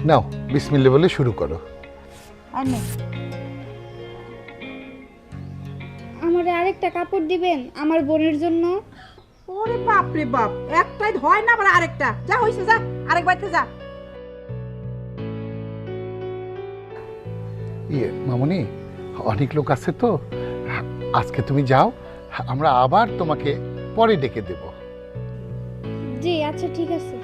নাও বিসমিল্লাহ বলে শুরু করো। আমারে আরেকটা কাপড় দিবেন আমার বোনের জন্য। ওরে বাপ রে বাপ, একটাই হয় না আবার আরেকটা। যা হইছে যা, আরেক বাড়িতে যা। মামুনি, অনেক লোক আছে তো, আজকে তুমি যাও, আমরা আবার তোমাকে পরে ডেকে দেব। জি আচ্ছা ঠিক আছে।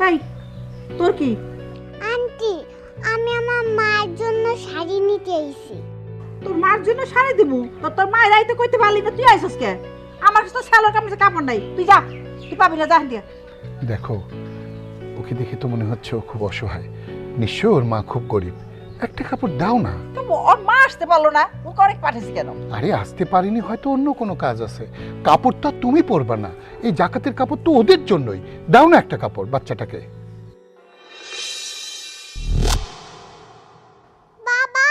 এই তোর কি? আন্টি, আমি আমার মায়ের জন্য শাড়ি নিতে আইছি। তোর মার জন্য শাড়ি দিব? তোর মায়ের আইতে কইতে পারলি না, তুই আইছস কে? আমার কাছে তো সালোয়ার কামিজের কাপড় নাই, তুই যা, তুই পাবি না, যা দিয়া। দেখো, ওকে দেখে তো মনে হচ্ছে ও খুব অসহায়, নিশ্চয় ওর মা খুব গরিব, একটা কাপড় দাও না। তো ওর মা আসতে পারলো না, ও করেক পাঠাইছি কেন? আরে আসতে পারিনি, হয়তো অন্য কোনো কাজ আছে। কাপড়টা তুমি পরবা না, এই জাকাতের কাপড় তো ওদের জন্যই, দাও না একটা কাপড় বাচ্চাটাকে। বাবা,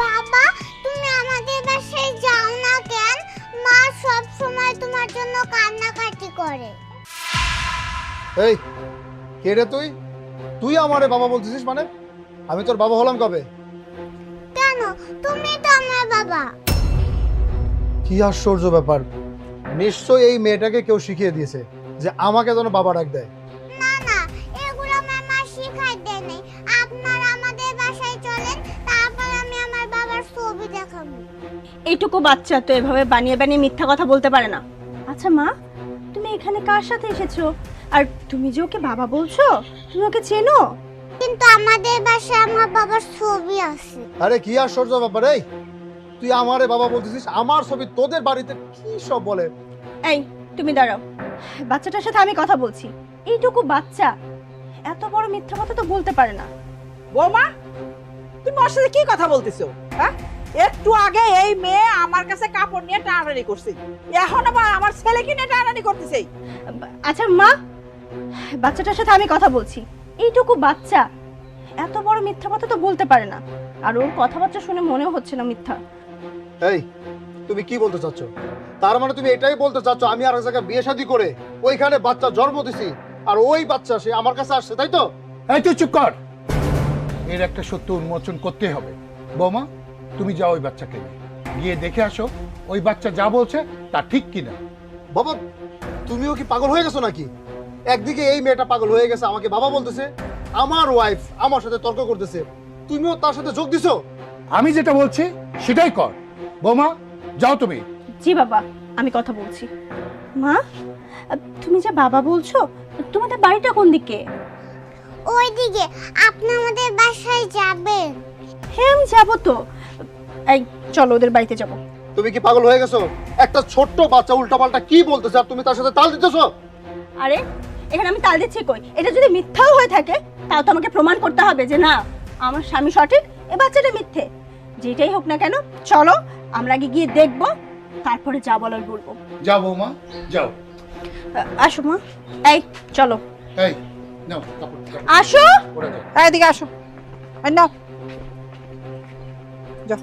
বাবা তুমি আমাদের বাসায় যাও না কেন? মা সব সময় তোমার জন্য কান্নাকাটি করে। এই কে রে তুই? তুই আমারে বাবা বলতেছিস মানে? আমি তোর বাবা হলাম কবে? কেন? তুমি তো আমার বাবা। কি আশ্চর্য ব্যাপার, নিশ্চয়ই এই মেয়েটাকে কেউ শিখিয়ে দিয়েছে যে আমাকে যেন বাবা ডাক দেয়। না না, এগুলো আমার মা শিখাই দেয় নাই। আপনারা আমাদের বাসায় চলেন, তারপর আমি আমার বাবার ছবি দেখাবো। এইটুকু বাচ্চা তো এভাবে বানিয়ে বানিয়ে মিথ্যা কথা বলতে পারে না। আচ্ছা মা, তুমি এখানে কার সাথে এসেছো? আর তুমি যে ওকে বাবা বলছো, তুমি ওকে চেনো? কিন্তু আমাদের বাসায় আমার বাবার ছবি আছে। আরে কি আশ্চর্য ব্যাপার, এই তুই আমারে বাবা বলতেছিস, আমার ছবি তোদের বাড়িতে কি সব বলে? এই তুমি দাঁড়াও, বাচ্চাটার সাথে আমি কথা বলছি। এইটুকু বাচ্চা এত বড় মিথ্যা কথা তো বলতে পারে না। বৌমা, তুমি ওর সাথে কি কথা বলতেছো? হ্যাঁ, একটু আগে এই মেয়ে আমার কাছে কাপড় নিয়ে টানাটানি করছে, এখন আবার আমার ছেলেকে নিয়ে টানাটানি করতেছে। আচ্ছা মা, বাচ্চাটার সাথে আমি কথা বলছি। এইটুকু বাচ্চা এত বড় মিথ্যা কথা তো বলতে পারে না, আর ওর কথাবার্তা শুনে মনেও হচ্ছে না মিথ্যা। এই তুমি কি বলতে চাচ্ছ? তার মানে তুমি এটাই বলতে চাচ্ছ আমি আর এক জায়গায় বিয়ে শাদী করে ওইখানে বাচ্চা জন্ম দিছি, আর ওই বাচ্চা সে আমার কাছে আসছে, তাই তো? এই তুই চুপ কর, এর একটা সত্য উন্মোচন করতে হবে। বৌমা, তুমি যাও ওই বাচ্চাকে নিয়ে গিয়ে দেখে আসো ওই বাচ্চা যা বলছে তা ঠিক কিনা। বাবা, তুমিও কি পাগল হয়ে গেছো নাকি? একদিকে এই মেয়েটা পাগল হয়ে গেছে, আমাকে বাবা বলতেছে, আমার ওয়াইফ আমার সাথে তর্ক করতেছে, তুমিও তার সাথে যোগ দিছো। আমি যেটা বলছি সেটাই কর। বৌমা, যাও তুমি। জি বাবা, আমি কথা বলছি। মা, তুমি যে বাবা বলছো, তোমাদের বাড়িটা কোন দিকে? ওইদিকে। আপনি আমাদের বাসায় যাবেন? হ্যাঁ আমি যাবো তো। এই চলো ওদের বাড়িতে যাবো। তুমি কি পাগল হয়ে গেছো? একটা ছোট্ট বাচ্চা উল্টাপাল্টা কি বলতেছে আর তুমি তার সাথে তাল দিতেছো? আরে এখানে আমি তাল দিচ্ছি কই? এটা যদি মিথ্যাও হয়ে থাকে তাও তো আমাকে প্রমাণ করতে হবে যে না আমার স্বামী সঠিক, এ বাচ্চাটা মিথ্যে। যেটাই হোক না কেন, চলো আমরা আগে গিয়ে দেখবো, তারপরে যা বলার বলবো। যাও বৌমা, যাও। আসো মা, এই চলো। এই নাও কাপড়, আসো। পরে যাও। এদিকে আসো, এই নাও, যাও।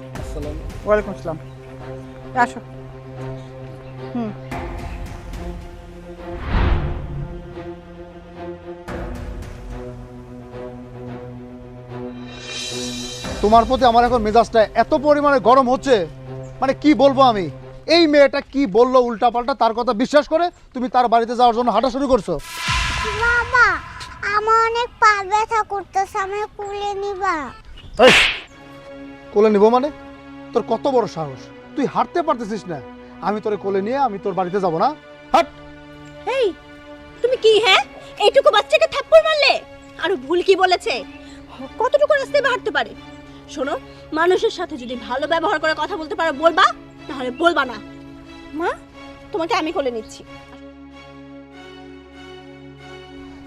ওয়ালাইকুম আসসালাম, আসো। তোমার প্রতি আমার এখন মেজাজটা এত পরিমাণে গরম হচ্ছে, মানে কি বলবো আমি। এই মেয়েটা কি বললো উল্টাপাল্টা, তার কথা বিশ্বাস করে তুমি তার বাড়িতে যাওয়ার জন্য হাঁটা শুরু করছো। বাবা, আমার অনেক পা ব্যথা করতেছে, আমি কুলে নিবা? এই, কোলে নিবো মানে? তোর কত বড় সাহস, তুই হাঁটতে পারতেছিস না, আমি তোরে কোলে নিয়ে আমি তোর বাড়িতে যাব না? হাট। এই তুমি কি, হ্যাঁ এইটুকু বাচ্চাকে থাপ্পড় মারলে? আরো ভুল কি বলেছে? কতটুকু রাস্তায় হাঁটতে পারে? শোনো, মানুষের সাথে যদি ভালো ব্যবহার করে কথা বলতে পারো বলবা, তাহলে বলবা না। মা, তোমাকে আমি কোলে নিচ্ছি।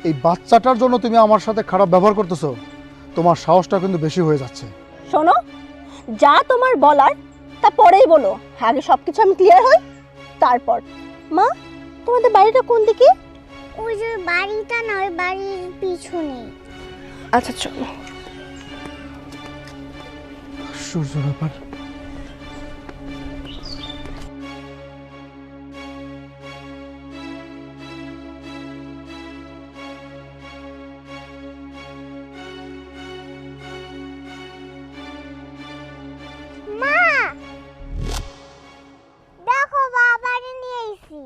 এই বাচ্চাটার জন্য তুমি আমার সাথে খারাপ ব্যবহার করতেছো, তোমার সাহসটা কিন্তু বেশি হয়ে যাচ্ছে। শোনো, যা তোমার বলার তা পরেই বলো, আগে সবকিছু আমি ক্লিয়ার হই তারপর। মা, তোমাদের বাড়িটা কোন দিকে? ওই যে বাড়িটা না, ওই বাড়ির পিছনে। আচ্ছা চলো। আশ্চর্য ব্যাপার। মা দেখো বাবারে নিয়ে আইছি।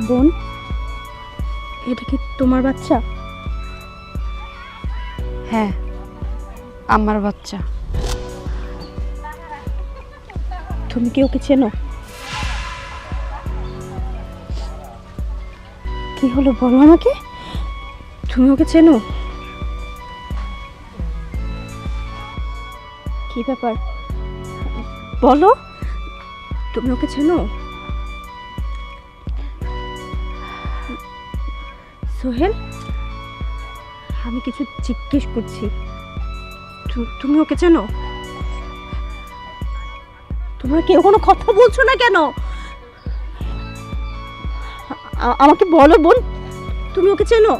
বোন, এটা কি তোমার বাচ্চা? হ্যাঁ, আমার বাচ্চা। তুমি কি ওকে চেনো? কি হলো বলো আমাকে, তুমি ওকে চেনো? কি ব্যাপার বলো, তুমি ওকে চেনো? সোহেল, আমি কিছু জিজ্ঞেস করছি, তুমি ওকে চেনো? তোমরা কেউ কোনো কথা বলছো না কেন? আমাকে বলো বোন, তুমি ওকে চেনো?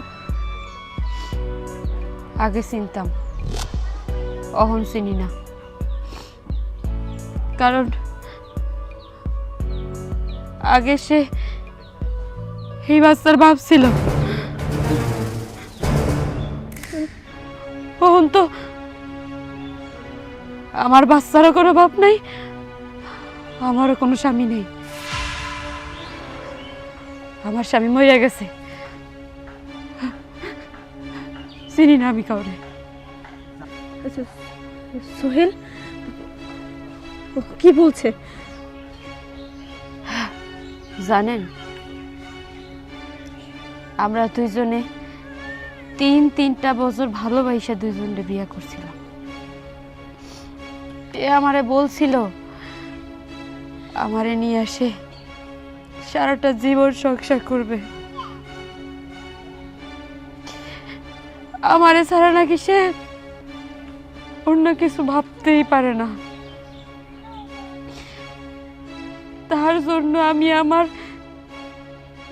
আগে চিনতাম, অহন চিনি না। কারণ আগে সে এই বাচ্চার বাপ ছিল, অহন তো আমার বাচ্চারও কোনো বাপ নাই, আমারও কোনো স্বামী নেই। আমার স্বামী মরে গেছে, চিনি না আমি কাউরে। সোহেল ও কি বলছে? জানেন, আমরা দুইজনে তিনটা বছর ভালোবাসা দুইজনে বিয়ে করছিলাম। এ আমারে বলছিল আমারে নিয়ে আসে সারাটা জীবন সংসার করবে, আমারে ছাড়া নাকি সে অন্য কিছু ভাবতেই পারে না। তার জন্য আমি আমার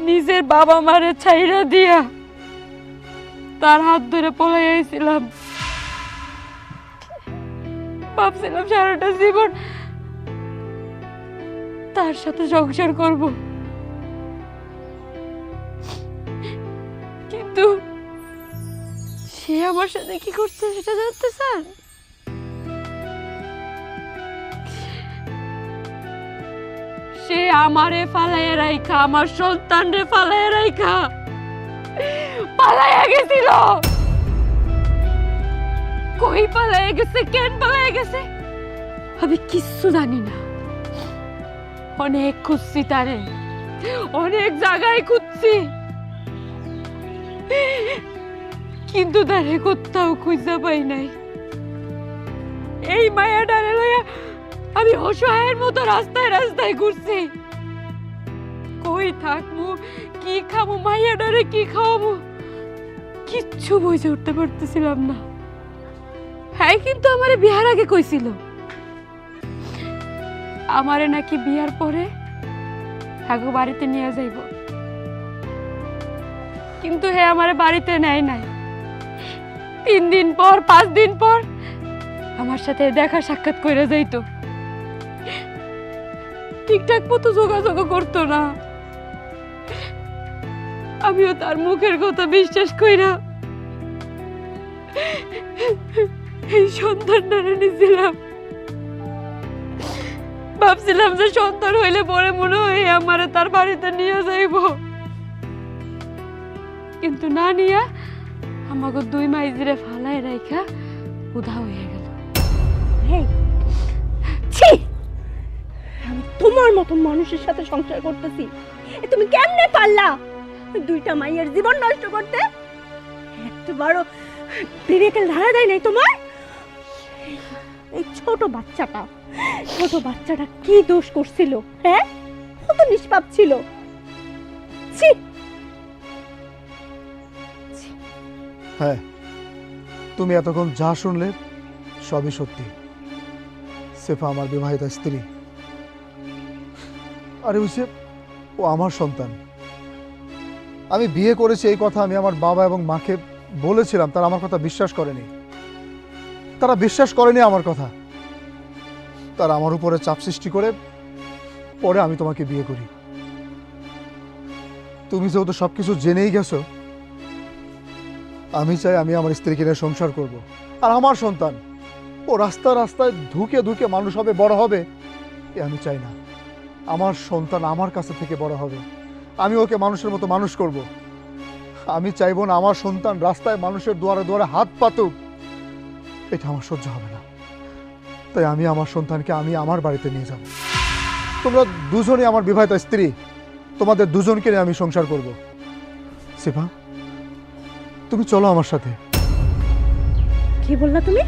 নিজের বাবা মারে ছাইরা দিয়া তার হাত ধরে পলাই আইছিলাম। ভাবছিলাম সারাটা জীবন তার সাথে সংসার করব, কিন্তু সে আমার সাথে কি করছে সেটা জানতে চান? সে আমারে ফালাইয়া রাইখা, আমার সন্তানরে ফালাইয়া রাইখা পালাইয়া গেছিল। কই পালাইয়া গেছে, কেন পালাইয়া গেছে আমি কিচ্ছু জানি না। অনেক খুঁজছি তারে, অনেক জায়গায় খুঁজছি, কিন্তু তারে কোথাও খুঁজে পাই নাই। এই মায়া ডালে লইয়া আমি অসহায়ের মতো রাস্তায় রাস্তায় ঘুরছি। কই থাকবো, কি খাবো, মাইয়া ডারে কি খাওয়াবো, কিচ্ছু বুঝে উঠতে পারতেছিলাম না। হ্যাঁ, কিন্তু আমারে বিয়ার আগে কইছিল আমারে নাকি বিয়ার পরে হাগো বাড়িতে নিয়ে যাইব, কিন্তু হে আমারে বাড়িতে নেয় নাই। 3 দিন পর 5 দিন পর আমার সাথে দেখা সাক্ষাৎ করে যাইতো, ঠিকঠাক মতো যোগাযোগ করতো না। আমিও তার মুখের কথা বিশ্বাস কইরা এই সন্তানটারে নিয়েছিলাম। ভাবছিলাম যে সন্তান হইলে পরে মনে হয় আমারে তার বাড়িতে নিয়ে যাইব, কিন্তু না নিয়া আমাকে 2 মাইজিরে ফালাই রাইখা উধা হয়ে গেল। ছি, আমি তোমার মতো মানুষের সাথে সংসার করতেছি, তুমি কেমনে পারলা? দুইটা মাইয়ের জীবন নষ্ট করতে একটু বড় বিবেকের ধারা দেয় নাই তোমার? এই ছোট বাচ্চাটা কি দোষ করছিল? হ্যাঁ, কত নিষ্পাপ ছিল। ছি! হ্যাঁ, তুমি এতক্ষণ যা শুনলে সবই সত্যি। সেফা আমার বিবাহিতা স্ত্রী। আরে বুঝছে, ও আমার সন্তান। আমি বিয়ে করেছি এই কথা আমি আমার বাবা এবং মাকে বলেছিলাম, তারা আমার কথা বিশ্বাস করেনি। আমার কথা। তারা আমার উপরে চাপ সৃষ্টি করে পরে আমি তোমাকে বিয়ে করি। তুমি যেহেতু সবকিছু জেনেই গেছো, আমি চাই আমি আমার স্ত্রীকে নিয়ে সংসার করব। আর আমার সন্তান ও রাস্তায় ধুকে ধুকে মানুষ হবে, বড় হবে, এ আমি চাই না। আমার সন্তান আমার কাছে থেকে বড় হবে, আমি ওকে মানুষের মতো মানুষ করব। আমি চাইবো না আমার সন্তান রাস্তায় মানুষের দুয়ারে দুয়ারে হাত পাতুক, এটা আমার সহ্য হবে না। তাই আমি আমার সন্তানকে আমি আমার বাড়িতে নিয়ে যাব। তোমরা দুজনই আমার বিবাহিত স্ত্রী, তোমাদের দুজনকে নিয়ে আমি সংসার করব। সেফা, তুমি চলো আমার সাথে। কি বললা তুমি?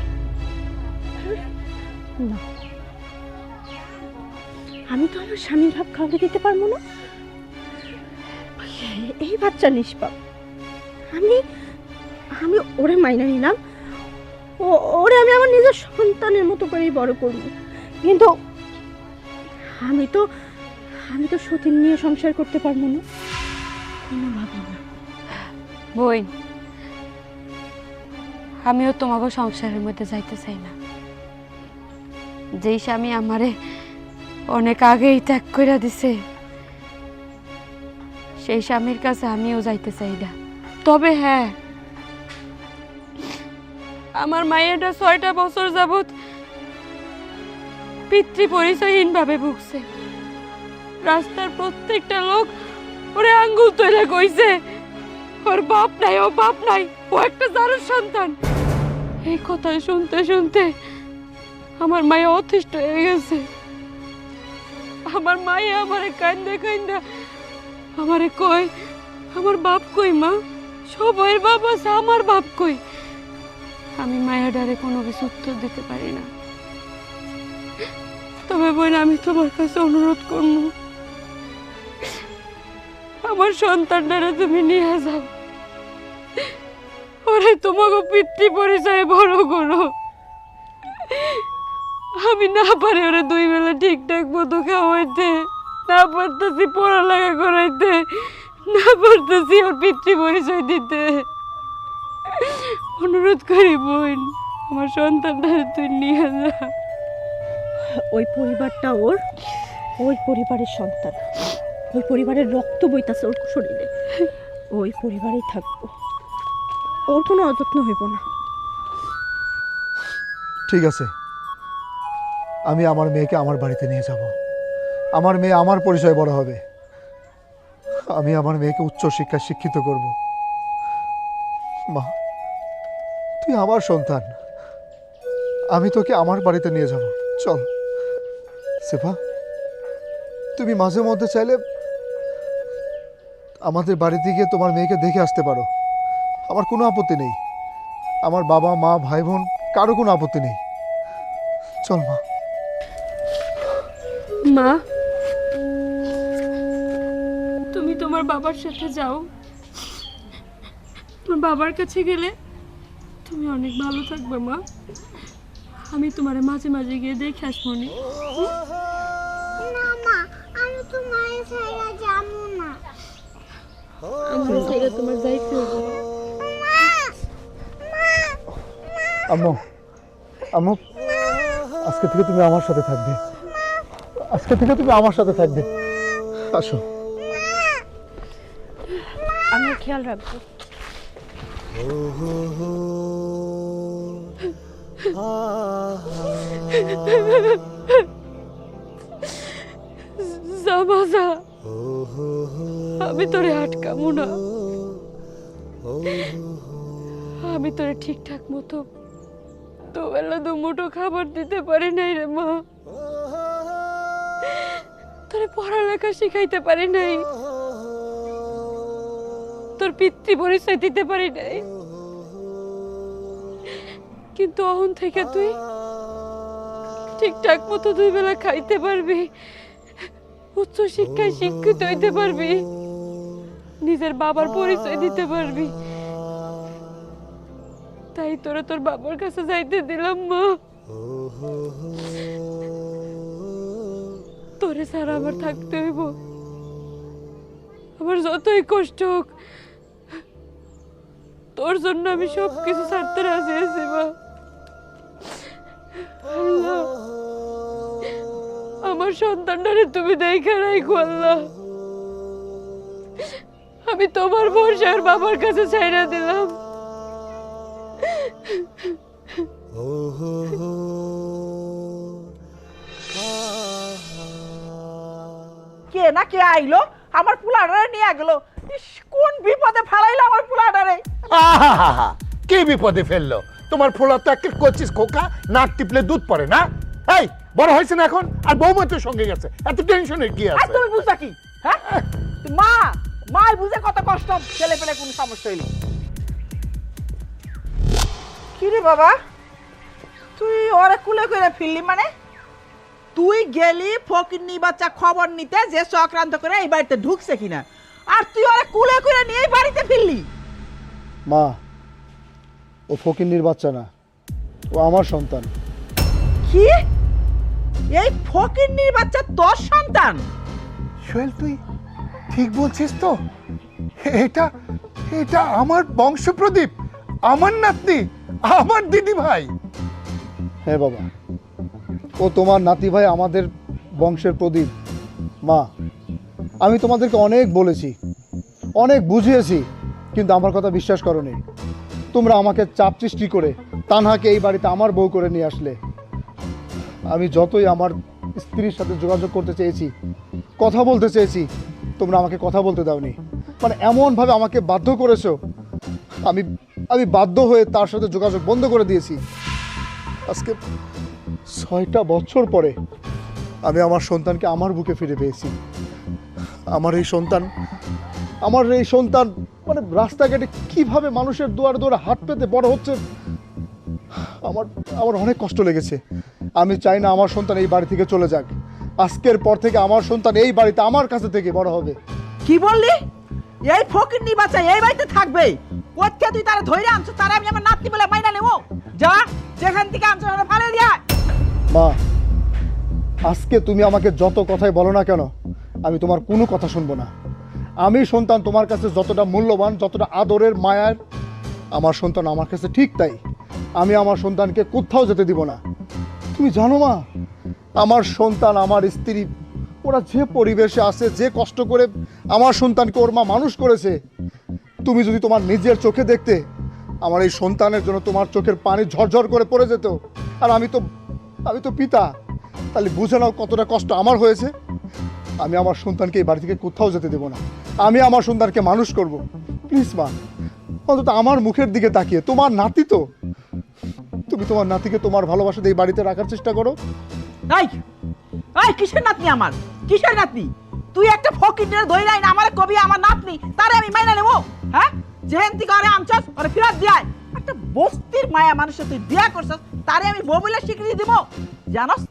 না, আমি তো আমার স্বামীর ভাব কাউকে দিতে পারবো না। এই বাচ্চা নিষ্পাপ, আমি ওরে মাইনে নিলাম, ওরে আমি আমার নিজের সন্তানের মতো করেই বড় করবো। কিন্তু আমি তো সতীন নিয়ে সংসার করতে পারবো না, কোনোভাবে না। বই, আমিও তোমাকে সংসারের মধ্যে যাইতে চাই না। যেই স্বামী আমারে অনেক আগেই ত্যাগ করে দিছে, সেই স্বামীর কাছে আমিও যাইতে চাই না। তবে হ্যাঁ, আমার মায়েরটা 6টা বছর যাবত পিতৃ পরিচয়হীন ভাবে ভুগছে। রাস্তার প্রত্যেকটা লোক ওরে আঙ্গুল তুলে কইছে ওর বাপ নাই, ও একটা জারুর সন্তান। এই কথা শুনতে শুনতে আমার মায়ে অতিষ্ঠ হয়ে গেছে। আমার মায়ে আমারে কান্দে আমারে কই, আমার বাপ কই মা? সবাই বাপ আছে, আমার বাপ কই? আমি মায়াডারে কোনো কিছু উত্তর দিতে পারি না। তবে বোন, আমি তোমার কাছে অনুরোধ করব, আমার সন্তানটারে তুমি নিয়ে যাও, ওরে তোমাকে পিতৃ পরিচয়ে বড় করো। আমি না পারি ওরা 2 বেলা ঠিকঠাক মতো খাওয়াইতে, না পারতেছি পড়ালেখা করাইতে, না পারতেছি ওর পিতৃ পরিচয় দিতে। অনুরোধ করি বোন, আমার সন্তানটা তুই নিয়ে যা। ওই পরিবারটা ওই পরিবারের সন্তান, ওই পরিবারের রক্ত বইতাছে ওর শরীরে, ওই পরিবারেই থাকবো, ওর কোনো অযত্ন হইব না। ঠিক আছে, আমি আমার মেয়েকে আমার বাড়িতে নিয়ে যাব। আমার মেয়ে আমার পরিচয় বড় হবে। আমি আমার মেয়েকে উচ্চ শিক্ষায় শিক্ষিত করব। মা, তুই আমার সন্তান, আমি তোকে আমার বাড়িতে নিয়ে যাব। চল সেফা, তুমি মাঝে মধ্যে চাইলে আমাদের বাড়িতে গিয়ে তোমার মেয়েকে দেখে আসতে পারো, আমার কোনো আপত্তি নেই। আমার বাবা মা ভাই বোন কারো কোনো আপত্তি নেই। চল মা। মা, তুমি তোমার বাবার সাথে যাও। তোমার বাবার কাছে গেলে তুমি অনেক ভালো থাকবে মা। আমি তোমার মাঝে মাঝে গিয়ে দেখে আসবো নি। না মা, আমি তো মায়ের ছাইরা যাবো না। আমার ছেলে তোমার যাইতে হবে। আম্মু, আম্মু, আজকে থেকে তুমি আমার সাথে থাকবে। আজকে থেকে তুমি আমার সাথে থাকবে। আসো। আমি খেয়াল রাখবো। জামাজা, আমি তোরে আটকামো না। আমি তোরে ঠিকঠাক মতো দুবেলা দুমুঠো খাবার দিতে পারি নাই রে মা। তোরে পড়ালেখা শিখাইতে পারি নাই। তোর পিতৃ পরিচয় দিতে পারি নাই, কিন্তু অহন থেকে তুই ঠিকঠাক মতো 2 বেলা খাইতে পারবি, উচ্চ শিক্ষায় শিক্ষিত হইতে পারবি, নিজের বাবার পরিচয় দিতে পারবি। তাই তোরা তোর বাবার কাছে যাইতে দিলাম মা। তোরে ছাড়া আমার থাকতে হইব, আমার যতই কষ্ট হোক তোর জন্য আমি সবকিছু ছাড়তে রাজি আছি মা। আল্লাহ, আমার সন্তানটারে তুমি দেখা রাখো আল্লাহ। আমি তোমার ভরসার বাবার কাছে ছাইড়া দিলাম। কে না কে আইলো আমার পোলাটারে নিয়ে গেল। ইস, কোন বিপদে ফেলাইলো আমার পোলাটারে। আহাহাহা, কি বিপদে ফেললো? তোমার ফোলা তো একটা কচিস খোকা, নাক টিপলে দুধ পড়ে না? এই বড় হয়েছে না এখন, আর বৌমা তো সঙ্গে গেছে, এত টেনশনের কি আর আছে? তুমি বুঝতা কি? হ্যাঁ, মা মাই বুঝে কত কষ্ট, ছেলে পেলে কোন সমস্যা হইলো। কি রে বাবা, তুই ওরে কুলে করে ফিরলি মানে? তুই গেলি ফকিন্নি বাচ্চা খবর নিতে যে চক্রান্ত করে এই বাড়িতে ঢুকছে কিনা, আর তুই ওরে কুলে করে নিয়ে এই বাড়িতে ফিরলি। মা, ও ফকিন্নির বাচ্চা না, ও আমার সন্তান। কি? এই ফকিন্নির বাচ্চা তোর সন্তান? সোহেল, তুই ঠিক বলছিস তো? এটা এটা আমার বংশপ্রদীপ, আমার নাতনি, আমার দিদি ভাই। হ্যাঁ বাবা, ও তোমার নাতি ভাই, আমাদের বংশের প্রদীপ। মা, আমি তোমাদেরকে অনেক বলেছি, অনেক বুঝিয়েছি, কিন্তু আমার কথা বিশ্বাস করোনি। তোমরা আমাকে চাপ সৃষ্টি করে তানহাকে এই বাড়িতে আমার বউ করে নিয়ে আসলে। আমি যতই আমার স্ত্রীর সাথে যোগাযোগ করতে চেয়েছি, কথা বলতে চেয়েছি, তোমরা আমাকে কথা বলতে দাওনি। মানে এমনভাবে আমাকে বাধ্য করেছো, আমি আমি বাধ্য হয়ে তার সাথে যোগাযোগ বন্ধ করে দিয়েছি। আজকে 6টা বছর পরে আমি আমার সন্তানকে আমার বুকে ফিরে পেয়েছি। আমার এই সন্তান মানে রাস্তাঘাটে কিভাবে মানুষের দুয়ারে দুয়ারে হাত পেতে বড় হচ্ছে, আমার অনেক কষ্ট লেগেছে। আমি চাই না আমার সন্তান এই বাড়ি থেকে চলে যাক। আজকের পর থেকে আমার সন্তান এই বাড়িতে আমার কাছে থেকে বড় হবে। কি বললি? এই ফকিন্নি বাচ্চা এই বাড়িতে থাকবে? কোথা তুই তারা ধরে আনছো? তারা আমি আমার নাতনি বলে মাইনা নেব? যা, যেখান থেকে আনছো ওরা ফালে দিয়া। মা, আজকে তুমি আমাকে যত কথাই বলো না কেন, আমি তোমার কোনো কথা শুনবো না। আমি সন্তান তোমার কাছে যতটা মূল্যবান, যতটা আদরের, মায়ার, আমার সন্তান আমার কাছে ঠিক তাই। আমি আমার সন্তানকে কোথাও যেতে দিব না। তুমি জানো মা, আমার সন্তান, আমার স্ত্রী, ওরা যে পরিবেশে আছে, যে কষ্ট করে আমার সন্তানকে ওর মা মানুষ করেছে, তুমি যদি তোমার নিজের চোখে দেখতে, আমার এই সন্তানের জন্য তোমার চোখের পানি ঝরঝর করে পড়ে যেত। আর আমি তো পিতা, তাহলে বুঝে নাও কতটা কষ্ট আমার হয়েছে। আমি আমার সন্তানকে এই বাড়ি থেকে কোথাও যেতে দেবো না। আমি আমার সন্তানকে মানুষ করব। প্লিজ মা, অন্তত আমার মুখের দিকে তাকিয়ে, তোমার নাতি তো, তুমি তোমার নাতিকে তোমার ভালোবাসা দিয়ে এই বাড়িতে রাখার চেষ্টা করো। এই এই কিসের নাতনি আমার? কিসের নাতনি? তুই একটা ফকিন্নির ধরে নাই না আমার কবি আমার নাতনি, তারে আমি মাইনা নেব? হ্যাঁ, যেহেন থেকে আরে আনছস আরে ফিরাত দিয়াই। একটা বস্তির মায়া মানুষের তুই বিয়া করছস, তারে আমি বউ বলে স্বীকৃতি দিব? জানোস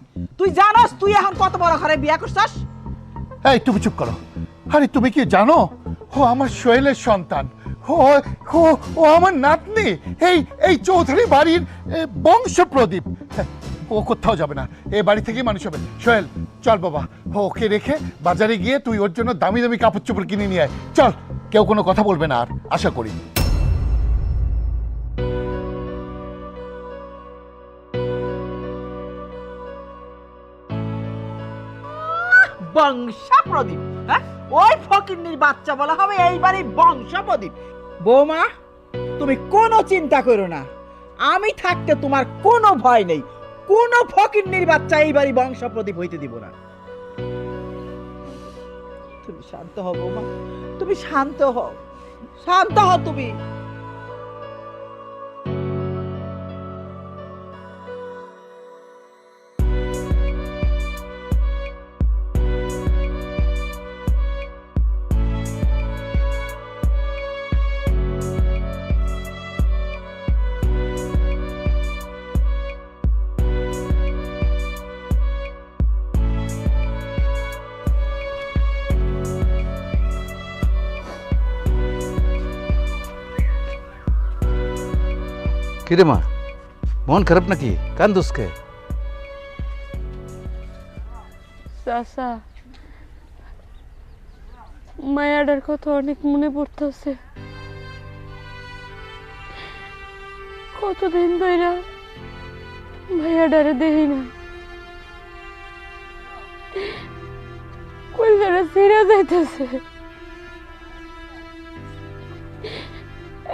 তুই এখন কত বড় ঘরে বিয়া করছস? এই তুমি চুপ করো। আরে তুমি কি জানো, ও আমার সোহেলের সন্তান, ও ও ও আমার নাতনি, এই চৌধুরী বাড়ির বংশপ্রদীপ। ও কোথাও যাবে না, এই বাড়ি থেকেই মানুষ হবে। সোহেল চল বাবা, ওকে রেখে বাজারে গিয়ে তুই ওর জন্য দামি দামি কাপড় চোপড় কিনে নিয়ে আয়। চল, কেউ কোনো কথা বলবে না আর, আশা করি। বংশপ্রদীপ? হ্যাঁ, ওই ফকিন্নির বাচ্চা বলা হবে এই বাড়ির বংশপ্রদীপ। বৌমা, তুমি কোনো চিন্তা করো না, আমি থাকতে তোমার কোনো ভয় নেই। কোনো ফকিন্নির বাচ্চা এই বাড়ি বংশপ্রদীপ হইতে দিব না। তুমি শান্ত হও বৌমা, তুমি শান্ত হও, শান্ত হও তুমি। কিরে মা, মন খারাপ নাকি? কান্দুসকে? চাচা, মায়াডার কথা অনেক মনে পড়তেছে। কতদিন ধরে মায়াডারে দেখি না, কই যেন ছিঁড়ে যাইতেছে।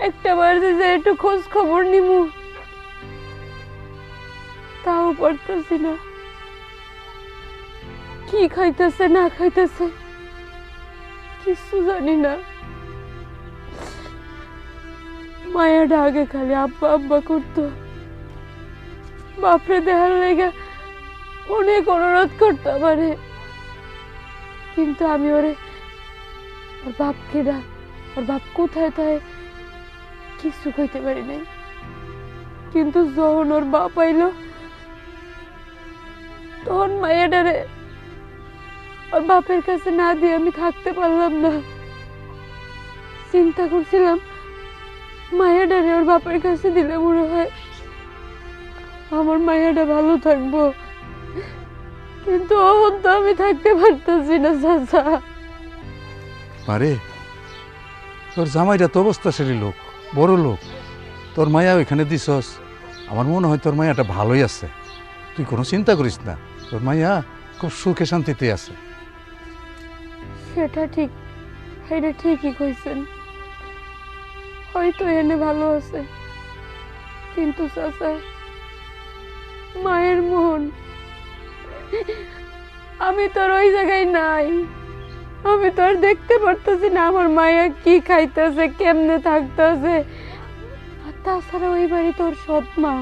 একটা বার যে একটু খোঁজ খবর নিমু তাও পারতেছি না। কি খাইতেছে না খাইতেছে কিছু জানি না। মায়াটা আগে খালি আব্বা আব্বা করতো, বাপরে দেখার লেগে অনেক অনুরোধ করতে পারে, কিন্তু আমি ওর বাপকে ডাক, ওর বাপ কোথায় তাই কিছু কইতে পারি নাই। কিন্তু যখন ওর বাপ আইলো তখন মায়াডারে ওর বাপের কাছে না দিয়ে আমি থাকতে পারলাম না। চিন্তা করছিলাম মায়াডারে ওর বাপের কাছে দিলে মনে হয় আমার মায়াডা ভালো থাকবো, কিন্তু এখন তো আমি থাকতে পারতেছি না চাচা। আরে তোর জামাইটা তো অবস্থাশালী লোক, বড় লোক, তোর মায়া ওইখানে দিছস, আমার মনে হয় তোর মায়াটা ভালোই আছে। তুই কোনো চিন্তা করিস না, তোর মায়া খুব সুখে শান্তিতে আছে। সেটা ঠিক, এটা ঠিকই কইছেন, হয়তো এনে ভালো আছে, কিন্তু চাচা মায়ের মন, আমি তোর ওই জায়গায় নাই। আমি তো আর দেখতে পারতেছি না আমার মায়া কি খাইতেছে, কেমনে থাকতেছে। আর তাছাড়া ওই বাড়ি তোর সৎ মা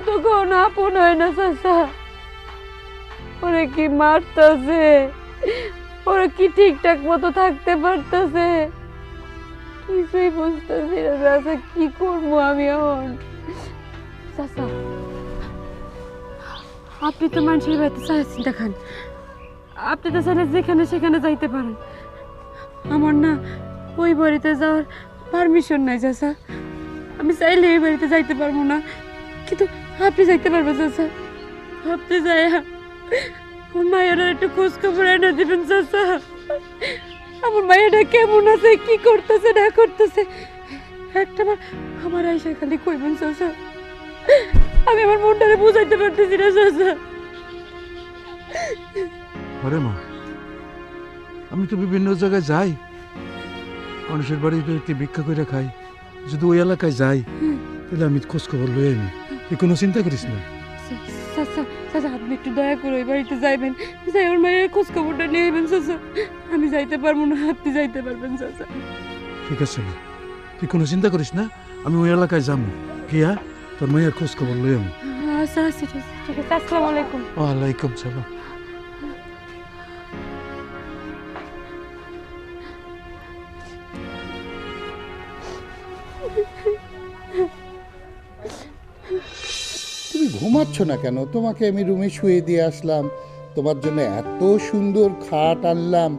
তো কোন আপন হয় না চাচা। ওরে কি মারতেছে, ওরা কি ঠিকঠাক মতো থাকতে পারতেছে, কিছুই বুঝতেছি না চাচা। কি করবো আমি এখন? চাচা, আপনি তো মানুষের বাড়িতে চাইছেন দেখান, আপনি তো চাইলে যেখানে সেখানে যাইতে পারেন। আমার না ওই বাড়িতে যাওয়ার পারমিশন নাই চাচা। আমি চাইলে ওই বাড়িতে যাইতে পারবো না, কিন্তু আপনি যাইতে পারবেন চাচা। আপনি যাই আমার মায়েরা একটু খোঁজ খবর এনে দিবেন চাচা। আমার মায়েরা কেমন আছে, কি করতেছে না করতেছে, একটাবার আমার আয়সা খালি কইবেন চাচা। আমি আমার মনটারে বুঝাইতে পারতেছি না চাচা। ওরে মা, আমি তো বিভিন্ন জায়গায় যাই, মানুষের বাড়িতে ভিক্ষা করে খাই, যদি ওই এলাকায় যাই তাহলে আমি খোঁজ খবর লই আমি। তুই কোনো চিন্তা করিস না। চাচা চাচা, আপনি একটু দয়া করে ওই বাড়িতে যাইবেন, যাই ওর মায়ের খোঁজ খবরটা নিয়ে যাবেন চাচা। আমি যাইতে পারবো না, আপনি যাইতে পারবেন চাচা। ঠিক আছে, তুই কোনো চিন্তা করিস না, আমি ওই এলাকায় যাবো গিয়া তোর মায়ের খোঁজ খবর লই আমি। আচ্ছা আচ্ছা, ঠিক আছে। আসসালামু আলাইকুম। ওয়ালাইকুম সালাম। তুমি ঘুমাচ্ছ না কেন? তোমাকে আমি রুমে শুয়ে দিয়ে আসলাম, তোমার জন্য এত সুন্দর খাট আনলাম,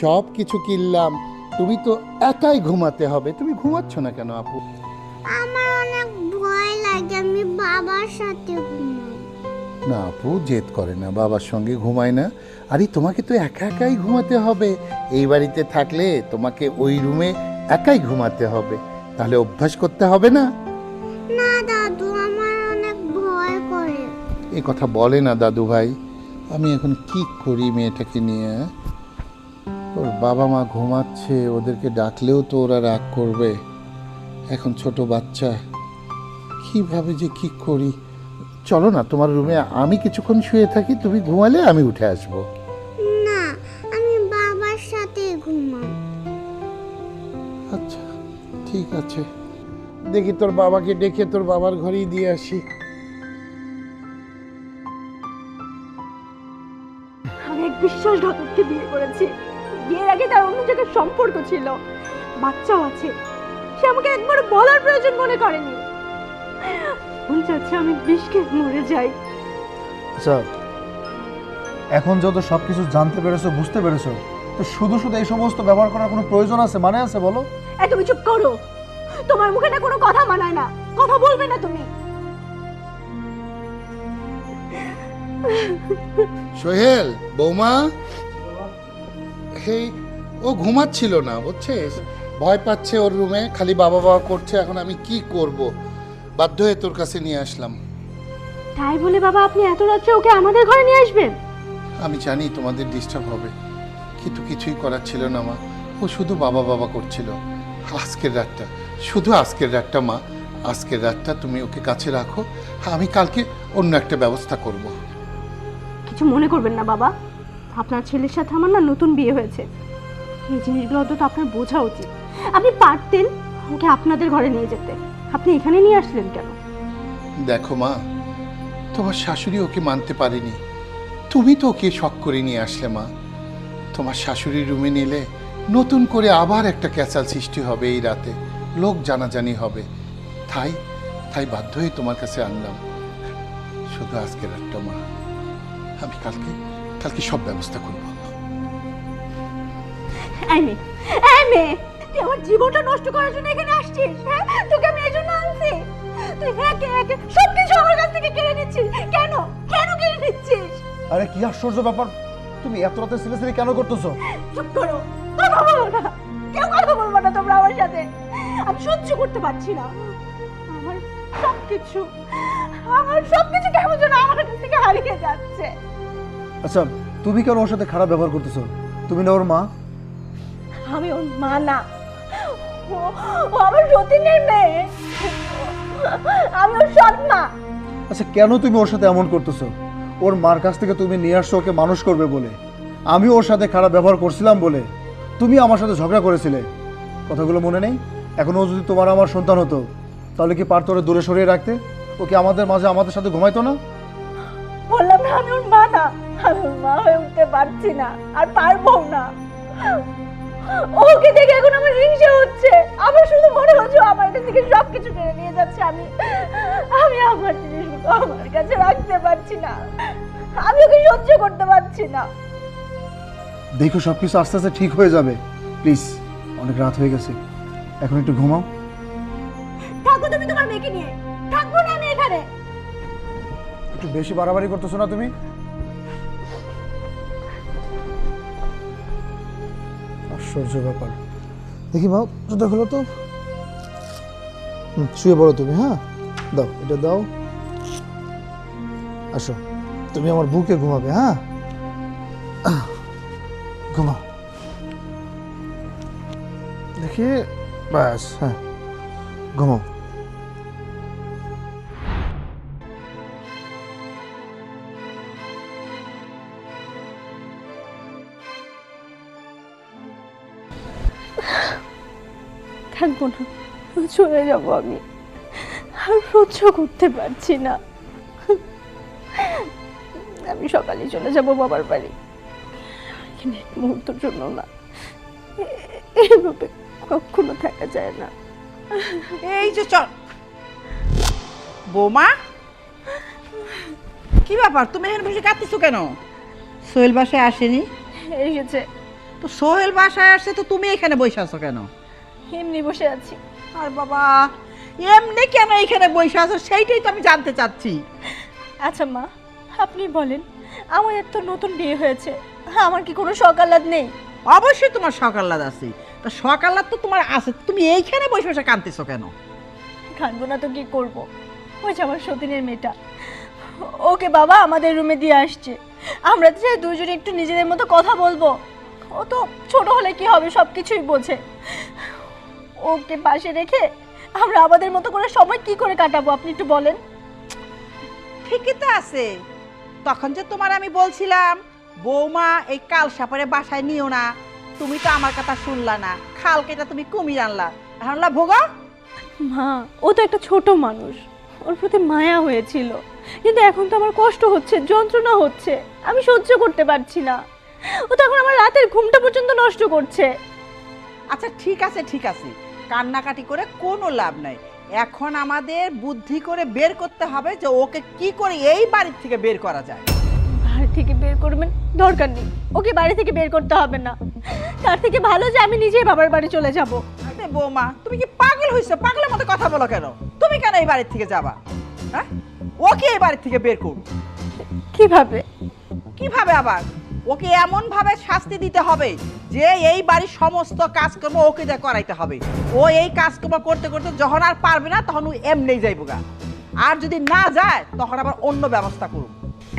সব কিছু কিনলাম, তুমি তো একাই ঘুমাতে হবে, তুমি ঘুমাচ্ছ না কেন আপু? আমার অনেক ভয় লাগে, আমি বাবার সাথে ঘুমাই। না আপু, জেদ করে না, বাবার সঙ্গে ঘুমায় না। আরে তোমাকে তো একা একাই ঘুমাতে হবে, এই বাড়িতে থাকলে তোমাকে ওই রুমে একাই ঘুমাতে হবে, তাহলে অভ্যাস করতে হবে না? না দাদু, আমার অনেক ভয় করে। এই কথা বলে না দাদু ভাই। আমি এখন কি করি মেয়েটাকে নিয়ে? ওর বাবা মা ঘুমাচ্ছে, ওদেরকে ডাকলেও তো ওরা রাগ করবে, এখন ছোট বাচ্চা, কিভাবে যে কি করি? চলো না, তোমার রুমে আমি কিছুক্ষণ শুয়ে থাকি, তুমি ঘুমালে আমি উঠে আসবো। না, আমি বাবার সাথে ঘুমাই। আচ্ছা ঠিক আছে, দেখি তোর বাবাকে ডেকে তোর বাবার ঘরেই দিয়ে আসি। আমি এক বিশ্বাসঘাতককে বিয়ে করেছি। বিয়ের আগে তার অন্য জায়গায় সম্পর্ক ছিল, বাচ্চাও আছে। সে আমাকে একবার বলার প্রয়োজন মনে করেনি। ভুল যাচ্ছে আমি বিষকে মরে যাই। আচ্ছা, এখন যত সবকিছু জানতে পেরেছো, বুঝতে পেরেছো, তো শুধু শুধু এই সমস্ত ব্যবহার করার কোনো প্রয়োজন আছে, মানে আছে বলো? তুমি চুপ করো। তোমার মুখে না কোনো কথা মানায় না, কথা বলবে না তুমি। সোহেল, বৌমা, এই ও ঘুমাচ্ছিল না বুঝছিস, ভয় পাচ্ছে ওর রুমে, খালি বাবা বাবা করছে। এখন আমি কি করব, বাধ্য হয়ে তোর কাছে নিয়ে আসলাম। তাই বলে বাবা আপনি এত রাত্রে ওকে আমাদের ঘরে নিয়ে আসবেন? আমি জানি তোমাদের ডিস্টার্ব হবে, কিন্তু কিছুই করার ছিল না মা। ও শুধু বাবা বাবা করছিল। আজকের রাতটা, শুধু আজকের রাতটা মা, আজকের রাতটা তুমি ওকে কাছে রাখো, আমি কালকে অন্য একটা ব্যবস্থা করব। কিছু মনে করবেন না বাবা, আপনার ছেলের সাথে আমার না নতুন বিয়ে হয়েছে, এই জিনিসগুলো তো আপনার বোঝা উচিত। আপনি পারতেন ওকে আপনাদের ঘরে নিয়ে যেতে, আপনি এখানে নিয়ে আসলেন কেন? দেখো মা, তোমার শাশুড়ি ওকে মানতে পারেনি, তুমি তো ওকে শখ করে নিয়ে আসলে মা। তোমার শাশুড়ির রুমে নিলে নতুন করে আবার একটা ক্যাচাল সৃষ্টি হবে, এই রাতে লোক জানাজানি হবে। তাই বাধ্য হয়ে তোমার কাছে আনলাম। শুধু আজকে রাতটা মা, আমি কালকে সব ব্যবস্থা করবো। তুই আমার জীবনটা নষ্ট করার জন্য এখানে আসছিস? হ্যাঁ, তোকে আমি এই জন্য আনছি? তুই একে একে সবকিছু আমার কাছ থেকে কেড়ে নিচ্ছিস। কেন কেড়ে নিচ্ছিস? আরে কি আশ্চর্য ব্যাপার, তুমি এত রাতে সিলেসিলি কেন করতেছো? চুপ করো, কথা বলো না, কেউ কথা বলবো না তোমরা আমার সাথে। আমি সহ্য করতে পারছি না, আমার সবকিছু কেমন যেন আমার কাছ থেকে হারিয়ে যাচ্ছে। আচ্ছা, তুমি কেন ওর সাথে খারাপ ব্যবহার করতেছো? তুমি না ওর মা? আমি ওর মা না, ও আমার সতীনের মেয়ে, আমি ওর সৎ মা। আচ্ছা, কেন তুমি ওর সাথে এমন করতেছো? ওর মার কাছ থেকে তুমি নিয়ে আসছো ওকে মানুষ করবে বলে। আমি ওর সাথে খারাপ ব্যবহার করছিলাম বলে তুমি আমার সাথে ঝগড়া করেছিলে, কথাগুলো মনে নেই? এখন ও যদি তোমার আমার সন্তান হতো, তাহলে কি পারতো ওরে দূরে সরিয়ে রাখতে? ওকে আমাদের মাঝে আমাদের সাথে ঘুমাইতো না? বললাম না আমি ওর মা না, আমি ওর মা হয়ে উঠতে পারছি না, আর পারবো না। ওকে দেখে এখন আমার হিংসা হচ্ছে, আমার শুধু মনে হচ্ছে আমার কাছ থেকে সবকিছু কেড়ে নিয়ে যাচ্ছে। আমি আমার জিনিসগুলো আমার কাছে রাখতে পারছি না, আমি ওকে সহ্য করতে পারছি না। দেখো, সবকিছু আস্তে আস্তে ঠিক হয়ে যাবে। প্লিজ, অনেক রাত হয়ে গেছে, এখন একটু ঘুমাও। থাকো তুমি তোমার মেয়েকে নিয়ে, থাকবো না আমি এখানে। একটু বেশি বাড়াবাড়ি করতেছো না তুমি? আশ্চর্য ব্যাপার। দেখি মা, জুতা খোলো তো। শুয়ে পড়ো তুমি। হ্যাঁ, দাও, এটা দাও। আসো, তুমি আমার বুকে ঘুমাবে। হ্যাঁ, ঘুমাও। দেখি, ব্যাস, হ্যাঁ, ঘুমাও। থাকবো না, চলে যাবো আমি, আর সহ্য করতে পারছি না। আমি সকালে চলে যাব বাবার বাড়ি, এখানে এক মুহূর্তের জন্য না, এভাবে কখনো থাকা যায় না। এই যে চল বৌমা, কি ব্যাপার তুমি এখানে বসে কাঁদতেছো কেন? সোহেল বাসায় আসেনি? এসেছে তো সোহেল বাসায় আসছে, তো তুমি এখানে বসে আছো কেন? এমনি বসে আছি। আর বাবা, এমনি কেন এখানে বসে আছো সেইটাই তো আমি জানতে চাচ্ছি। আচ্ছা মা, আপনি বলেন, আমার তো নতুন বিয়ে হয়েছে, আমার কি কোনো শখ আহ্লাদ নেই? অবশ্যই তোমার শখ আহ্লাদ আছে, তা শখ আহ্লাদ তো তোমার আছে, তুমি এইখানে বসে বসে কাঁদতেছো কেন? কাঁদবো না তো কি করব? ওই যে আমার সতীনের মেয়েটা, ওকে বাবা আমাদের রুমে দিয়ে আসছে, আমরা যে দুজনে একটু নিজেদের মতো কথা বলবো। ও তো ছোট হলে কি হবে, সব কিছুই বোঝে। ওকে পাশে রেখে আমরা আমাদের মতো করে সময় কি করে কাটাবো আপনি একটু বলেন। ঠিকই তো আছে, তখন যে তোমার আমি বলছিলাম বৌমা এই কাল সাপের বাসায় নিও না, তুমি তো আমার কথা শুনলা না, খাল কেটে তুমি কুমির আনলা, এখন ভোগা। মা, ও তো একটা ছোট মানুষ, ওর প্রতি মায়া হয়েছিল, কিন্তু এখন তো আমার কষ্ট হচ্ছে, যন্ত্রণা হচ্ছে, আমি সহ্য করতে পারছি না। ও তো এখন আমার রাতের ঘুমটা পর্যন্ত নষ্ট করছে। আচ্ছা ঠিক আছে, কান্নাকাটি করে কোনো লাভ নাই, এখন আমাদের বুদ্ধি করে বের করতে হবে যে ওকে কি করে এই বাড়ি থেকে বের করা যায়। বাড়ি থেকে বের করবেন? দরকার নেই, ওকে বাড়ি থেকে বের করতে হবে না, তার থেকে ভালো যে আমি নিজেই বাবার বাড়ি চলে যাব। নাতনি বৌমা, তুমি কি পাগল হইছো? পাগলের মতো কথা বলো কেন? তুমি কেন এই বাড়ির থেকে যাবা? হ্যাঁ, ওকে এই বাড়ির থেকে বের করো। কিভাবে? কিভাবে আবার? ওকে এমন ভাবে শাস্তি দিতে হবে যে এই বাড়ির সমস্ত কাজকর্ম ওকে দিয়ে করাইতে হবে। ও এই কাজকর্ম করতে করতে যখন আর পারবে না তখন ও এমনিই যাইবো গা। আর যদি না যায় তখন আবার অন্য ব্যবস্থা করুন।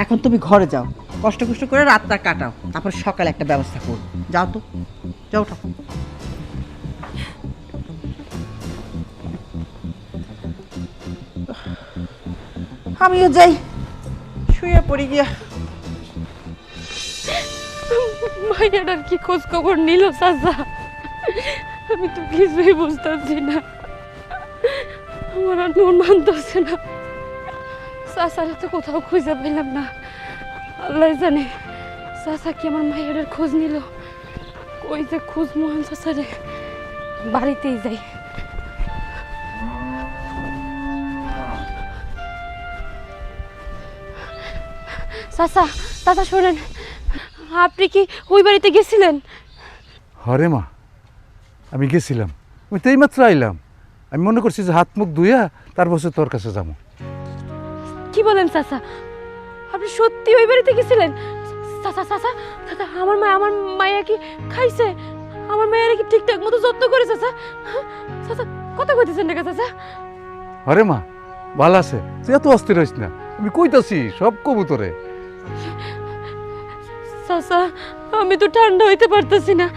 এখন তুমি ঘরে যাও, কষ্ট কষ্ট করে রাতটা কাটাও, তারপর সকালে একটা ব্যবস্থা করো। যাও তো, যাও ওঠো। আমিও যাই, শুয়ে পড়ি গিয়া। মাইয়াটার কি খোঁজ খবর নিল চাচা? আমি তো কিছুই বুঝতেছি না, আমার আর মন মানতেছে না। চাচারে তো কোথাও খুঁজে পেলাম না, আল্লাহ জানে চাচা কি আমার মাইয়াটার খোঁজ নিল। কই যে খোঁজ মোহন চাচারে, বাড়িতেই যাই। চাচা, চাচা শোনেন, আপনি কি ওই বাড়িতে গেছিলেন? হরে মা, আমি গেছিলাম, আমি তো এইমাত্র আইলাম। আমি মনে করছি যে হাত মুখ ধুইয়া তারপর তোর কাছে যাবো। কি বলেন চাচা, আপনি সত্যি ওই বাড়িতে গেছিলেন? চাচা চাচা চাচা, আমার মায়া কি খাইছে? আমার মায়ের কি ঠিকঠাক মতো যত্ন করে চাচা? চাচা কথা কইতেছেন না চাচা? হরে মা, ভালো আছে, তুই এত অস্থির হইস না, আমি কইতাছি সব কবুতরে। চাচা আমি তো ঠান্ডা হইতে পারতেছি না,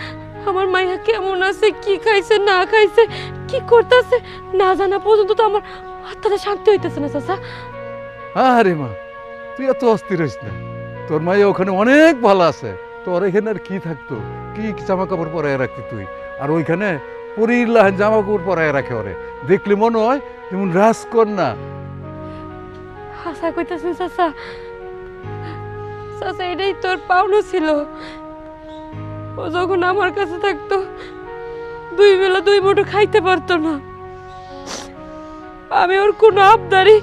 আমার মাইয়া কেমন আছে, কি খাইছে না খাইছে, কি করতেছে না জানা পর্যন্ত তো আমার আত্মাটা শান্তি হইতেছে না চাচা। আরে মা, তুই এত অস্থির হইস না, তোর মাইয়া ওখানে অনেক ভালো আছে। তোর এখানে আর কি থাকতো, কি জামা কাপড় পরায় রাখতি তুই? আর ওইখানে পরিলাহান জামা কাপড় পরায় রাখে, ওরে দেখলে মনে হয় যেমন রাজকন্যা। হাসা কইতেছেন চাচা? চাচা এটাই তোর পাওনা ছিল। ও যখন আমার কাছে থাকতো দুই বেলা দুই মুঠো খাইতে পারতো না, আমি ওর কোনো আবদারি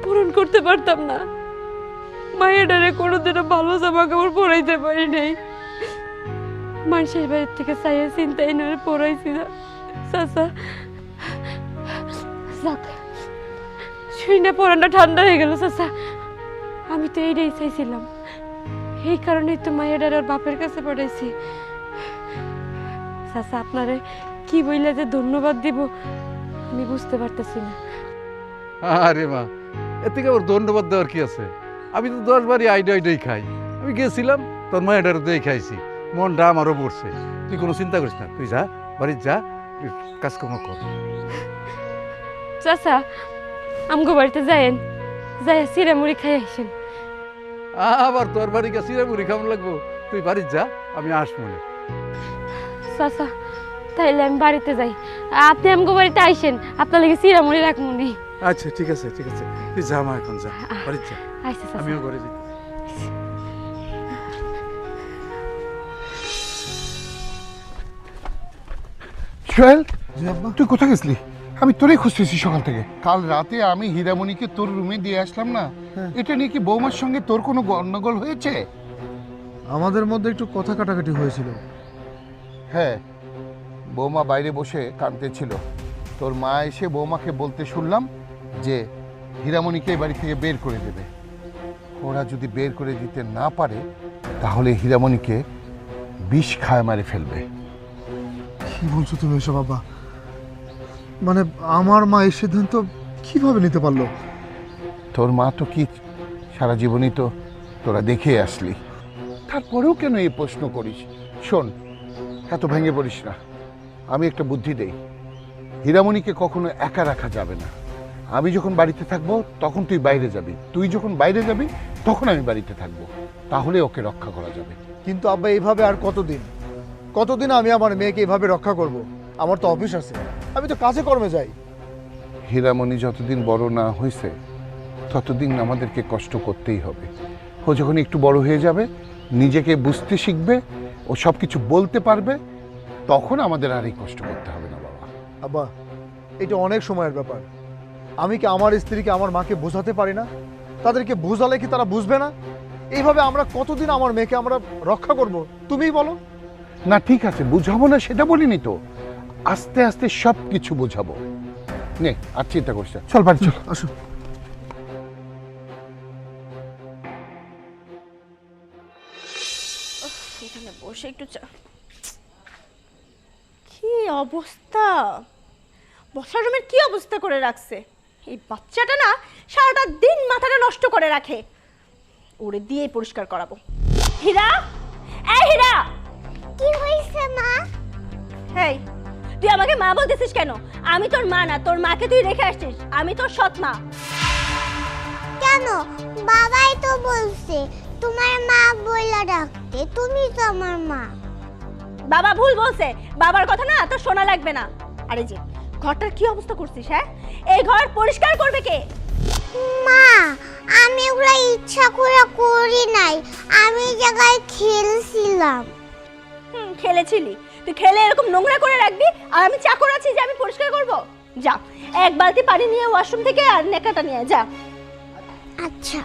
পূরণ করতে পারতাম না। মায়েরারে কোনোদিনও ভালো জামা কাপড় পরাইতে পারি নাই, মানুষের বাড়ির থেকে চাইয়া চিন্তাই না পরাইছি না চাচা। যাক, শুই না পরানটা ঠান্ডা হয়ে গেল চাচা। আমি তো এইটাই চাইছিলাম, এই কারণেই তো মায়েরার ওর বাপের কাছে পাঠাইছি। চাচা আপনারে কি বইলা যে ধন্যবাদ দিব আমি বুঝতে পারতেছি না। আরে মা, এর থেকে আবার ধন্যবাদ দেওয়ার কি আছে? আমি তো 10 বারই আইডাই খাই। আমি গেছিলাম, তোর মায়ের দিয়ে খাইছি, মনটা আমারও পড়ছে। তুই কোনো চিন্তা করিস না, তুই যা বাড়ি যা, কাজকর্ম কর। চাচা আমগো বাড়িতে যায়েন, যাই চিরা মুড়ি খাই আসেন। আবার তোর বাড়ি গেছি রে, মুড়ি খাওয়ান লাগবো? তুই বাড়ি যা, আমি আসবো না। চাচা তাইলে আমি বাড়িতে যাই, আপনি আমগো বাড়িতে আইসেন, আপনার লাগে চিরা মুড়ি রাখমুনি। আচ্ছা ঠিক আছে ঠিক আছে, তুই যা মা, এখন যা বাড়ি যা, আচ্ছা চাচা। আমিও ঘরে যাই। সোহেল, তুই কোথায় গেছিলি? আমি তোরই খুঁজতেছি সকাল থেকে। কাল রাতে আমি হীরামণিকে তোর রুমে দিয়ে আসলাম না, এটা নিয়ে কি বৌমার সঙ্গে তোর কোনো গন্ডগোল হয়েছে? আমাদের মধ্যে একটু কথা কাটাকাটি হয়েছিল। হ্যাঁ, বৌমা বাইরে বসে কাঁদতেছিল। তোর মা এসে বৌমাকে বলতে শুনলাম যে হীরামণিকে এই বাড়ি থেকে বের করে দেবে। ওরা যদি বের করে দিতে না পারে তাহলে হীরামণিকে বিষ খায় মারে ফেলবে। কি বলছো তুমি এসব বাবা? মানে আমার মা এই সিদ্ধান্ত কিভাবে নিতে পারলো? তোর মা তো কি সারা জীবনই তো তোরা দেখে আসলি, তারপরেও কেন এই প্রশ্ন করিস? শোন, এত ভেঙে পড়িস না, আমি একটা বুদ্ধি দেই। হীরামণিকে কখনো একা রাখা যাবে না। আমি যখন বাড়িতে থাকবো তখন তুই বাইরে যাবি, তুই যখন বাইরে যাবি তখন আমি বাড়িতে থাকবো, তাহলে ওকে রক্ষা করা যাবে। কিন্তু আব্বা এইভাবে আর কতদিন আমি আমার মেয়েকে এইভাবে রক্ষা করব? আমার তো অফিস আছে, আমি তো কাজে কর্মে যাই। হীরামণি যতদিন বড় না হয়েছে ততদিন আমাদেরকে কষ্ট করতেই হবে। ও যখন একটু বড় হয়ে যাবে, নিজেকে বুঝতে শিখবে, ও সব কিছু বলতে পারবে, তখন আমাদের আর এই কষ্ট করতে হবে না বাবা। আব্বা, এটা অনেক সময়ের ব্যাপার। আমি কি আমার স্ত্রীকে আমার মাকে বোঝাতে পারি না? তাদেরকে বোঝালে কি তারা বুঝবে না? এইভাবে আমরা কতদিন আমার মেয়েকে আমরা রক্ষা করব? তুমিই বলো। না ঠিক আছে, বুঝাবো না সেটা বলিনি তো, আস্তে আস্তে সব কিছু বোঝাবো। নে, আর চিন্তা করিস না, চল বাড়ি চল। আসো। এখানে বসে একটু কি অবস্থা, বসার রুমের কি অবস্থা করে রাখছে এই বাচ্চাটা না, সারাটা দিন মাথাটা নষ্ট করে রাখে। ওরে দিয়ে পরিষ্কার করাবো। হীরা, এই হীরা, কি হইছে মা? হেই তুই আমাকে মা বলতেছিস কেন? আমি তোর মা না, তোর মাকে তুই রেখে আসছিস, আমি তোর সৎ মা। কেন? বাবাই তো বলছে তোমার মা বইলা ডাকতে, তুমি তো আমার মা। বাবা ভুল বলছে, বাবার কথা না তোর শোনা লাগবে না। আরে যে ঘরটার কি অবস্থা করছিস, হ্যাঁ? এই ঘর পরিষ্কার করবে কে? মা, আমি ওগুলা ইচ্ছা করে করি নাই, আমি জায়গায় খেলছিলাম। খেলেছিলি? তুই খেলে এরকম নোংরা করে রাখবি আর আমি চাকর আছি যে আমি পরিষ্কার করব? যা এক বালতি পানি নিয়ে ওয়াশরুম থেকে আর নেকাটা নিয়ে যা। আচ্ছা।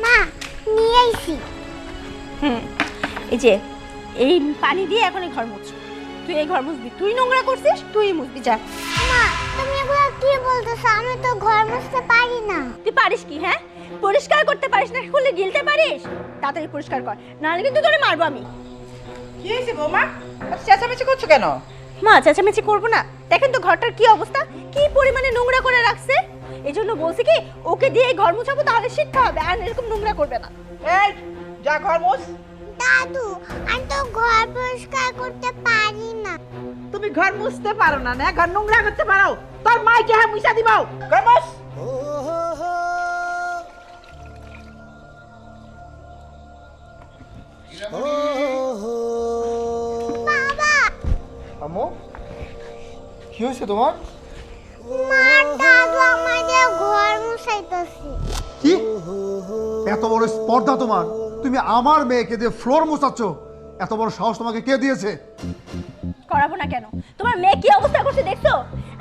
মা, নিয়ে আইছি। এই যে এই পানি দিয়ে এখন এই ঘর মুছ। তুই এই ঘর মুছবি, তুই নোংরা করছিস, তুই মুছবি, যা। মা, তুমি এগুলো কি বলতেছো? আমি তো ঘর মুছতে পারি না। তুই পারিস কি, হ্যাঁ? পরিষ্কার করতে পারিস না, খুলে গিলতে পারিস? তাড়াতাড়ি পরিষ্কার কর, নাহলে কিন্তু তোরে মারবো আমি। কি হয়েছে বৌমা? চেঁচামেচি করছো কেন? মা চেঁচামেচি করবো না, দেখেন তো ঘরটার কি অবস্থা, কি পরিমাণে নোংরা করে রাখছে। এই জন্য বলছি কি ওকে দিয়ে ঘর মুছাবো, তাহলে শিক্ষা হবে, আর এরকম নোংরা করবে না। এই যা ঘর মুছ। দাদু, আমি তো ঘর পরিষ্কার করতে পারি না। তুমি ঘর মুছতে পারো না, না ঘর নোংরা করতে পারো? তোর মাইকে হ্যাঁ মুছা দিবাও, ঘর মুছ। বাবা, আম্মু, কি হয়েছে তোমার? মা, দাদু আমাদের ঘর মুছাইতেছে। কি এত বড় স্পর্ধা তোমার? তুমি আমার মেয়েকে দিয়ে ফ্লোর মোছাচ্ছ? এত বড় সাহস তোমাকে কে দিয়েছে? করাবো না কেন? তোমার মেয়ে কি অবস্থা করছে দেখছো?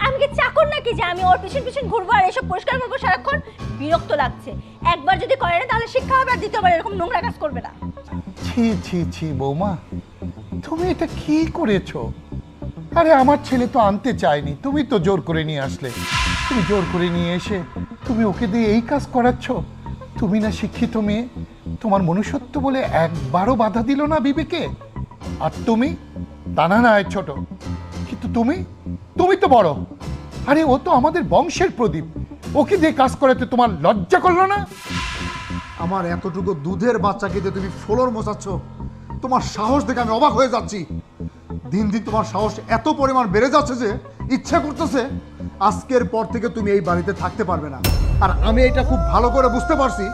আমি কি চাকর নাকি যে আমি ওর পিছন পিছন ঘুরবো আর এসব পরিষ্কার করবো সারাক্ষণ? বিরক্ত লাগছে। একবার যদি করে না তাহলে শিক্ষা হবে, আর দ্বিতীয়বার এরকম নোংরা কাজ করবে না। ছি ছি ছি বৌমা, তুমি এটা কি করেছো? আরে আমার ছেলে তো আনতে চায়নি, তুমি তো জোর করে নিয়ে আসলে। তুমি জোর করে নিয়ে এসে তুমি ওকে দিয়ে এই কাজ করাচ্ছ? তুমি না শিক্ষিত মেয়ে, তোমার মনুষ্যত্ব বলে একবারও বাধা দিল না বিবেকে? আর তুমি দানা না ছোট, কিন্তু তুমি তুমি তো বড়। আরে ও তো আমাদের বংশের প্রদীপ, ওকে দিয়ে কাজ করাতে তোমার লজ্জা করলো না? আমার এতটুকু দুধের বাচ্চাকে দিয়ে তুমি ফ্লোর মোছাচ্ছ? তোমার সাহস দেখে আমি অবাক হয়ে যাচ্ছি। দিন দিন তোমার সাহস এত পরিমাণ বেড়ে যাচ্ছে যে ইচ্ছা করতেছে আজকের পর থেকে তুমি এই বাড়িতে থাকতে পারবে না। আর আমি এটা খুব ভালো করে বুঝতে পারছি,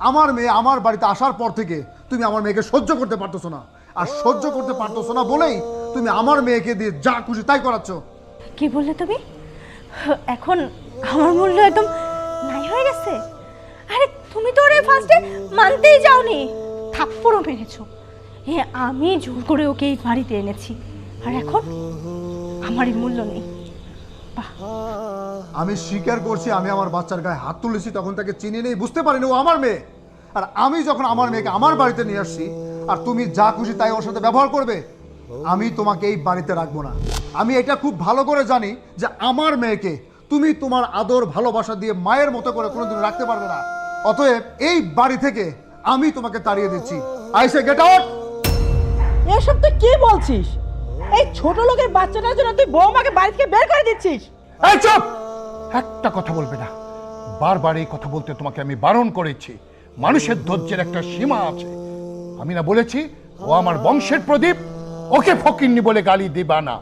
আমার মেয়ে আমার বাড়িতে আসার পর থেকে তুমি আমার মেয়েকে সহ্য করতে পারতেছো না। আর সহ্য করতে পারতেছো না বলেই তুমি আমার মেয়েকে দিয়ে যা খুশি তাই করাচ্ছ। কি বললে তুমি? এখন আমার মূল্য একদম নাই হয়ে গেছে? আরে তুমি তো ওরে ফার্স্টে মানতেই যাওনি, থাপ্পড়ও মেরেছো। আমি জোর করে ওকে এই বাড়িতে এনেছি, আর এখন আমারই মূল্য নেই। আমি স্বীকার করছি আমি আমার বাচ্চার গায়ে হাত তুলেছি, তখন তাকে চিনি নেই, বুঝতে পারিনি ও আমার মেয়ে। আর আমি যখন আমার মেয়েকে আমার বাড়িতে নিয়ে আসছি আর তুমি যা খুশি তাই ওর সাথে ব্যবহার করবে, আমি তোমাকে এই বাড়িতে রাখবো না। আমি এটা খুব ভালো করে জানি যে আমার মেয়েকে তুমি তোমার আদর ভালোবাসা দিয়ে মায়ের মতো করে কোনোদিন রাখতে পারবে না। অতএব এই বাড়ি থেকে আমি তোমাকে তাড়িয়ে দিচ্ছি। আইসে গেট আউট। এসব তুই কি বলছিস? এই ছোট লোকের বাচ্চাটার জন্য তুই বৌমাকে বাড়ি থেকে বের করে দিচ্ছিস? এই চুপ! একটা কথা বলবে না। বারবার এই কথা বলতে তোমাকে আমি বারণ করেছি। মানুষের ধৈর্যের একটা সীমা আছে। আমি না বলেছি ও আমার বংশের প্রদীপ, ওকে ফকিন্নি বলে গালি দিবা না।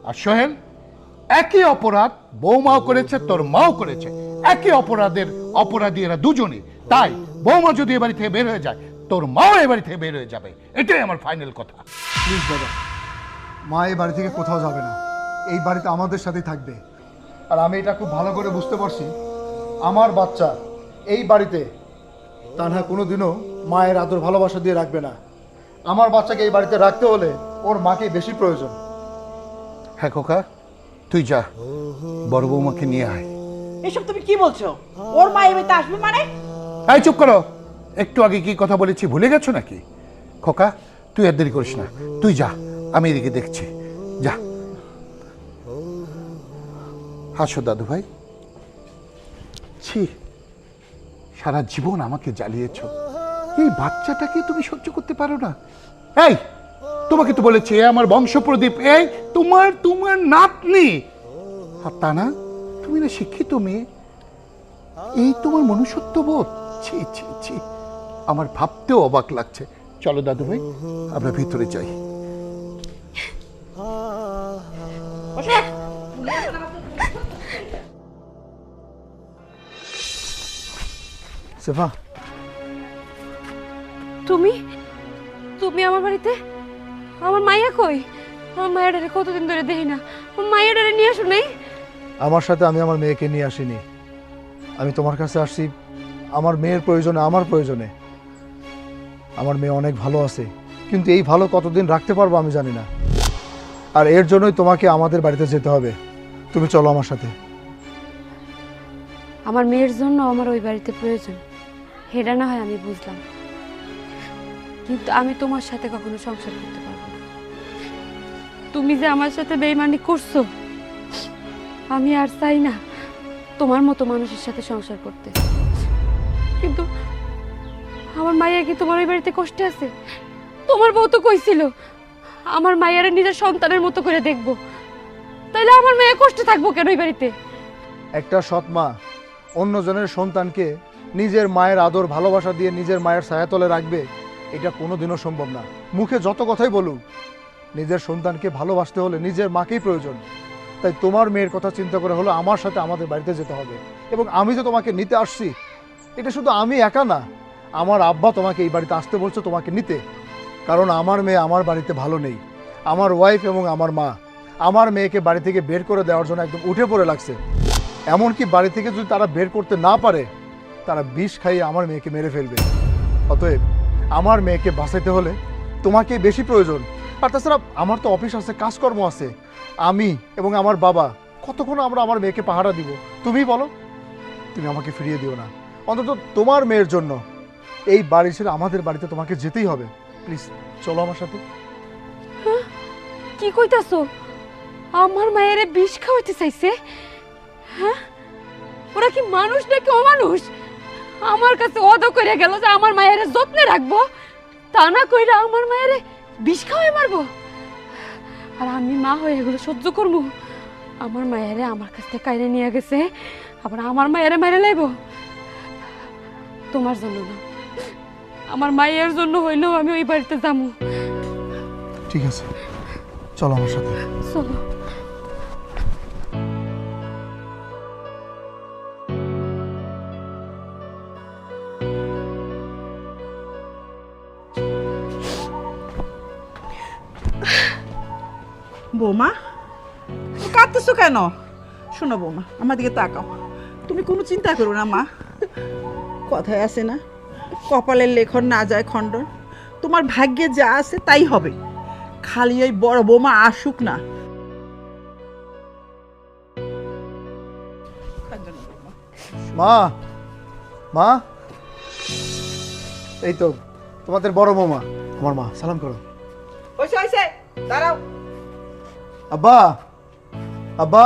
আর সোহেল, একই অপরাধ বৌমাও করেছে, তোর মাও করেছে। একই অপরাধের অপরাধী এরা দুজনই। তাই বৌমা যদি এ বাড়ি থেকে বের হয়ে যায়, তোর মাও এ বাড়ি থেকে বের হয়ে যাবে। এটাই আমার ফাইনাল কথা। প্লিজ দাদা, মা এই বাড়ি থেকে কোথাও যাবে না, এই বাড়িতে আমাদের সাথেই থাকবে। আর আমি এটা খুব ভালো করে বুঝতে পারছি, আমার বাচ্চা এই বাড়িতে তানহা কোনোদিনও মায়ের আদর ভালোবাসা দিয়ে রাখবে না। আমার বাচ্চাকে এই বাড়িতে রাখতে হলে ওর মাকে বেশি প্রয়োজন। হ্যাঁ খোকা, তুই যা, বড় বৌমাকে নিয়ে আয়। এসব তুমি কি বলছো? ওর মা এমনিতে আসবে মানে? এই চুপ করো, একটু আগে কি কথা বলেছি ভুলে গেছো নাকি? খোকা তুই আর দেরি করিস না, তুই যা, আমি এদিকে দেখছি, যা। আসো দাদু ভাই। ছি, সারা জীবন আমাকে জ্বালিয়েছ, এই বাচ্চাটাকে তুমি সহ্য করতে পারো না? এই তোমাকে তো বলেছি এ আমার বংশপ্রদীপ, এই তোমার তোমার নাতনি। আর তা না, তুমি না শিক্ষিত মেয়ে, এই তোমার মনুষ্যত্ববোধ? ছি ছি ছি, আমার ভাবতেও অবাক লাগছে। চলো দাদু ভাই, আমরা ভিতরে যাই। সেফা, তুমি তুমি আমার বাড়িতে? আমার মাইয়া কই? আমার মায়ের কতদিন ধরে দেখি না, মায়ের নিয়ে আসো নাই? আমার সাথে আমি আমার মেয়েকে নিয়ে আসিনি। আমি তোমার কাছে আসছি আমার মেয়ের প্রয়োজনে, আমার প্রয়োজনে। আমার মেয়ে অনেক ভালো আছে, কিন্তু এই ভালো কতদিন রাখতে পারবো আমি জানি না। আর এর জন্যই তোমাকে আমাদের বাড়িতে যেতে হবে। তুমি চলো আমার সাথে। আমার মেয়ের জন্য আমার ওই বাড়িতে প্রয়োজন, হেডা না হয় আমি বুঝলাম, কিন্তু আমি তোমার সাথে কখনো সংসার করতে পারবো না। তুমি যে আমার সাথে বেইমানি করছো, আমি আর চাই না তোমার মতো মানুষের সাথে সংসার করতে। কিন্তু আমার মাইয়া কি তোমার ওই বাড়িতে কষ্টে আছে? তোমার বউ তো কইছিল আমার মাইয়ারে নিজের সন্তানের মতো করে দেখবো, তাইলে আমার মেয়ে কষ্টে থাকবো কেন ওই বাড়িতে? একটা সৎ মা অন্যজনের সন্তানকে নিজের মায়ের আদর ভালোবাসা দিয়ে নিজের মায়ের ছায়াতলে রাখবে, এটা কোনোদিনও সম্ভব না। মুখে যত কথাই বলুক, নিজের সন্তানকে ভালোবাসতে হলে নিজের মাকেই প্রয়োজন। তাই তোমার মেয়ের কথা চিন্তা করে হলো আমার সাথে আমাদের বাড়িতে যেতে হবে। এবং আমি যে তোমাকে নিতে আসছি, এটা শুধু আমি একা না, আমার আব্বা তোমাকে এই বাড়িতে আসতে বলছে তোমাকে নিতে। কারণ আমার মেয়ে আমার বাড়িতে ভালো নেই। আমার ওয়াইফ এবং আমার মা আমার মেয়েকে বাড়ি থেকে বের করে দেওয়ার জন্য একদম উঠে পড়ে লাগছে। এমনকি বাড়ি থেকে যদি তারা বের করতে না পারে, তারা বিষ খাইয়ে আমার মেয়েকে মেরে ফেলবে। অতএব আমার মেয়েকে বাঁচাইতে হলে তোমাকে বেশি প্রয়োজন। আর তাছাড়া আমার তো অফিস আছে, কাজকর্ম আছে। আমি এবং আমার বাবা কতক্ষণ আমরা আমার মেয়েকে পাহারা দিব? তুমি বলো। তুমি আমাকে ফিরিয়ে দিও না, অন্তত তোমার মেয়ের জন্য। এই বাড়ি ছেড়ে আমাদের বাড়িতে তোমাকে যেতেই হবে। প্লিজ চলো আমার সাথে। কি কইতাছো? আমার মায়ের বিষ খাওয়াইতে চাইছে? হ্যাঁ, ওরা কি মানুষ নাকি অমানুষ? আমার কাছে ওয়াদা করে গেল যে আমার মায়ের যত্নে রাখবো, তা না কইরা আমার মায়ের বিষ খাওয়াই মারবো। আর আমি মা হয়ে এগুলো সহ্য করবো? আমার মায়ের আমার কাছ থেকে কাইরে নিয়ে গেছে, আবার আমার মায়ের মায়ের লাইব? তোমার জন্য না, আমার মায়ের জন্য হইলেও আমি ওই বাড়িতে যাবো। ঠিক আছে, চলো আমার সাথে। চলো। বৌমা, কাঁদতেছো কেন? শোনো বৌমা, আমার দিকে তাকাও। তুমি কোনো চিন্তা করো না মা, কথায় আছে না, কপালের লেখন না যায় খণ্ডন। তোমার ভাগ্যে যা আছে তাই হবে। খালি ওই বড় বৌমা আসুক না। মা, মা, এই তো তোমাদের বড় বৌমা, আমার মা। সালাম করো। হইছে হইছে, দাঁড়াও। আব্বা, আব্বা।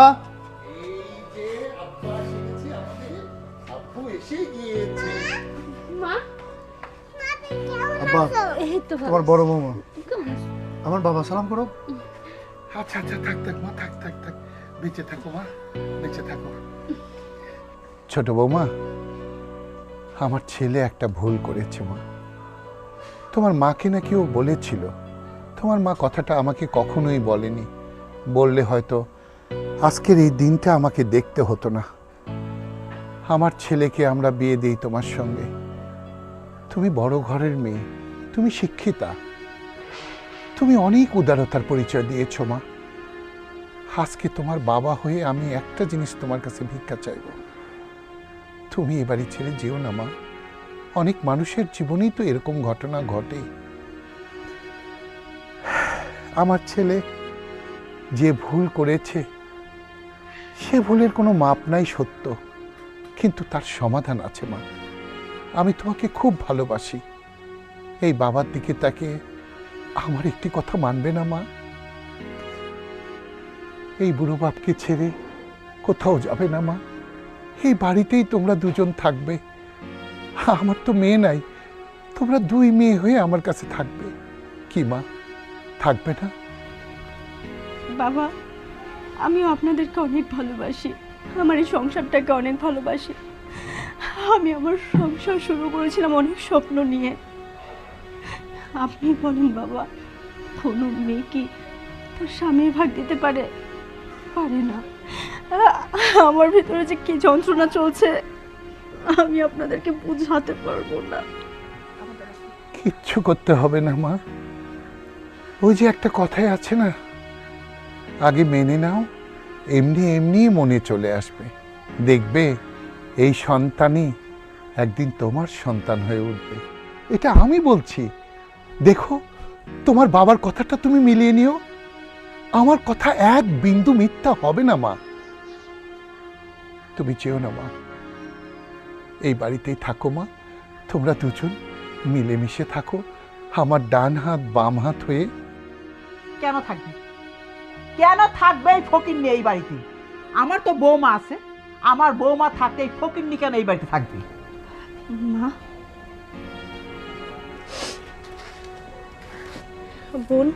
মা, আব্বা, এই তো তোমার বড় বৌমা, আমার বাবা। সালাম করো। আচ্ছা আচ্ছা, থাক থাক মা, থাক থাক থাক, বেঁচে থাকো মা, বেঁচে থাকো। ছোট বৌমা, আমার ছেলে একটা ভুল করেছে মা। তোমার মাকে নাকি ও বলেছিল, তোমার মা কথাটা আমাকে কখনোই বলেনি। বললে হয়তো আজকের এই দিনটা আমাকে দেখতে হতো না। আমার ছেলেকে আমরা বিয়ে দিই তোমার সঙ্গে। তুমি বড় ঘরের মেয়ে, তুমি শিক্ষিতা, তুমি অনেক উদারতার পরিচয় দিয়েছ মা। আজকে তোমার বাবা হয়ে আমি একটা জিনিস তোমার কাছে ভিক্ষা চাইব, তুমি এ বাড়ি ছেড়ে যেও না মা। অনেক মানুষের জীবনেই তো এরকম ঘটনা ঘটে। আমার ছেলে যে ভুল করেছে, সে ভুলের কোনো মাপ নাই সত্য, কিন্তু তার সমাধান আছে মা। আমি তোমাকে খুব ভালোবাসি। এই বাবার দিকে তাকে আমার একটি কথা মানবে না মা? এই বুড়ো বাপকে ছেড়ে কোথাও যাবে না মা? এই বাড়িতেই তোমরা দুজন থাকবে। আমার তো মেয়ে নাই, তোমরা দুই মেয়ে হয়ে আমার কাছে থাকবে। কি মা, থাকবে না? বাবা, আমিও আপনাদেরকে অনেক ভালোবাসি, আমার এই সংসারটাকে অনেক ভালোবাসি। আমি আমার সংসার শুরু করেছিলাম অনেক স্বপ্ন নিয়ে। আপনি বলেন বাবা, কোনো মেয়ে কি তার স্বামীর ভাগ দিতে পারে? পারে না। আমার ভিতরে যে কি যন্ত্রণা চলছে আমি আপনাদেরকে বুঝাতে পারবো না। কিচ্ছু করতে হবে না মা। ওই যে একটা কথাই আছে না, আগে মেনে নাও, এমনি এমনি মনে চলে আসবে। দেখবে এই সন্তানই একদিন তোমার সন্তান হয়ে উঠবে। এটা আমি বলছি। দেখো, তোমার বাবার কথাটা তুমি মিলিয়ে নিও। আমার কথা এক বিন্দু মিথ্যা হবে না মা। তুমি চেও না মা, এই বাড়িতেই থাকো মা। তোমরা দুজন মিলেমিশে থাকো, আমার ডান হাত বাম হাত হয়ে। কেন থাকবে? কেন থাকবে এই ফকিন্নি এই বাড়িতে? আমার তো বৌমা আছে, আমার বৌমা থাকতে এই ফকিন্নি কেন এই বাড়িতে থাকবে? মা, বোন,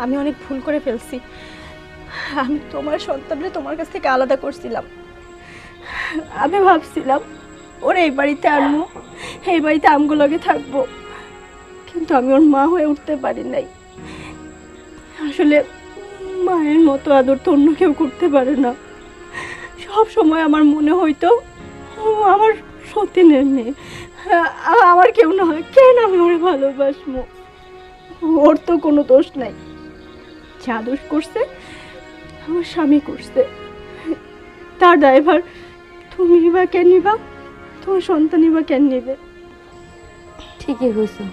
আমি অনেক ভুল করে ফেলছি। আমি তোমার সন্তানরে তোমার কাছ থেকে আলাদা করছিলাম। আমি ভাবছিলাম ওর এই বাড়িতে আনবো, এই বাড়িতে আমগুলোকে থাকবো, কিন্তু আমি ওর মা হয়ে উঠতে পারি নাই। আসলে মায়ের মতো আদর তো অন্য কেউ করতে পারে না। সব সময় আমার মনে হইতো ও আমার সতীনের মেয়ে, আমার কেউ না হয়, কেন আমি ওরে ভালোবাসবো? ওর তো কোনো দোষ নাই। যা দোষ করছে আমার স্বামী করছে, তার ড্রাইভার তুমি বা কেন নিবা? তোমার সন্তানই বা কেন নেবে? ঠিকই কইছো,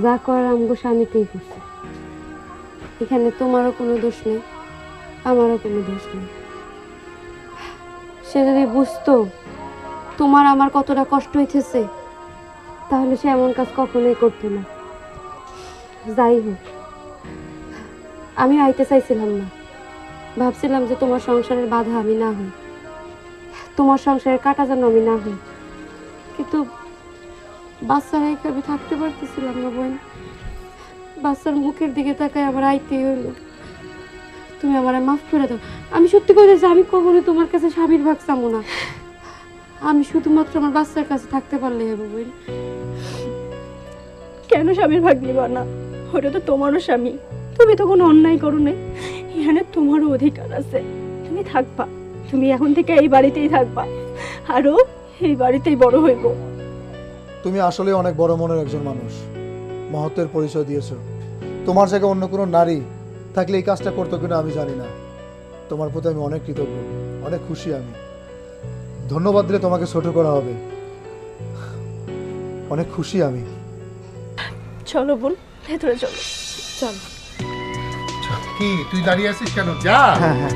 যা করার আমগো স্বামীতেই করছে। এখানে তোমারও কোনো দোষ নেই, আমারও কোনো দোষ নেই। সে যদি বুঝতো তোমার আমার কতটা কষ্ট হইতেছে, তাহলে সে এমন কাজ কখনোই করতো না। যাই হোক, আমি আইতে চাইছিলাম না। ভাবছিলাম যে তোমার সংসারের বাধা আমি না হই, তোমার সংসারের কাটা যেন আমি না হই, কিন্তু বাচ্চারা আমি থাকতে পারতেছিলাম না বোন। বাচ্চার মুখের দিকে তাকায় আবার আইতেই হইলো। তুমি আমার মাফ করে দাও। আমি সত্যি কইতেছি, আমি কখনো তোমার কাছে স্বামীর ভাগ চাবো না। আমি শুধুমাত্র আমার বাচ্চার কাছে থাকতে পারলে হবে বোন। কেন স্বামীর ভাগ নিবা না? ওটা তো তোমারও স্বামী, তুমি তো কোনো অন্যায় করো নাই। এখানে তোমারও অধিকার আছে, তুমি থাকবা। তুমি এখন থেকে এই বাড়িতেই থাকবা, আরও এই বাড়িতেই বড় হইব। তুমি আসলে অনেক বড় মনের একজন মানুষ, মহত্বের পরিচয় দিয়েছো। তোমার জায়গায় অন্য কোনো নারী থাকলে এই কাজটা করতো কিনা আমি জানি না। তোমার প্রতি আমি অনেক কৃতজ্ঞ, অনেক খুশি। আমি ধন্যবাদ দিলে তোমাকে ছোট করা হবে। অনেক খুশি আমি। চলো বোন, ভেতরে চলো। চলো। কি তুই দাঁড়িয়ে আছিস কেন? যা। হ্যাঁ হ্যাঁ